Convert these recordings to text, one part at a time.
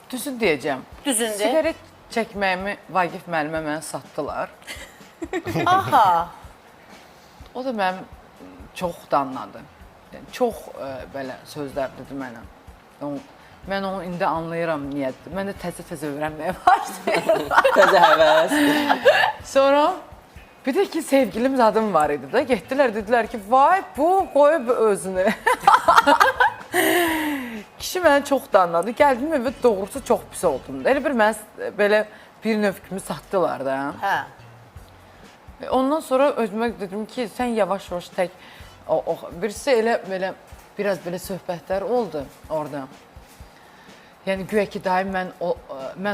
Düzün deyəcəm. Düzün de. Sigaret çəkməyimi Vaqif müəllimə mənə satdılar. Aha. O da mənim çox danladı. Yəni, çox belə sözlər dedi mənə. Mən onu indi anlayıram niyyətdir. Mən də təzə-təzə öyrənməyə başlayıram. Təzə həvəs. Sonra bir də ki, sevgilim zadım var idi da. Getdilər, dedilər ki, vay bu qoyub özünü. Kişi mənə çox danladı. Gəldim evə doğrusu çox pis oldum. Elə bir mən belə bir növ kimi satdılar da. Hə. Ondan sonra özümə dedim ki, sən yavaş-yavaş tək birisi elə belə biraz belə söhbətlər oldu orada. Yəni güya ki, daim mən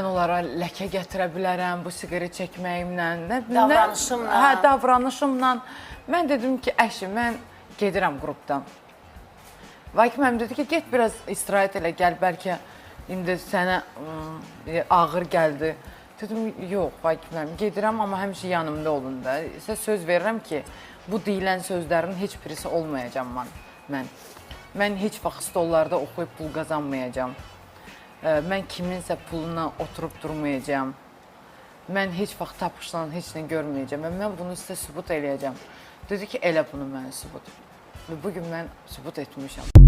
onlara ləkə gətirə bilərəm bu siqaret çəkməyimlə, davranışımla. Hə, davranışımla. Mən dedim ki, əşi, mən gedirəm qrupdan. Vaqif müəllim dedi ki, get biraz istirahət elə, gəl, bəlkə indi sənə ağır gəldi. Dedim, yox, Vaqif müəllim, gedirəm, amma həmişə yanımda olun da. Sizə söz verirəm ki, bu deyilən sözlərin heç birisi olmayacam mən. Mən heç vaxt stollarda oxuyub pul qazanmayacam. Mən kiminsə puluna oturub durmayacam. Mən heç vaxt tapışla heç nə görməyəcəm. Mən bunu sizə sübut eləyəcəm. Dedi ki, elə bunu mənə sübut. Və bugün mən sübut etmişəm.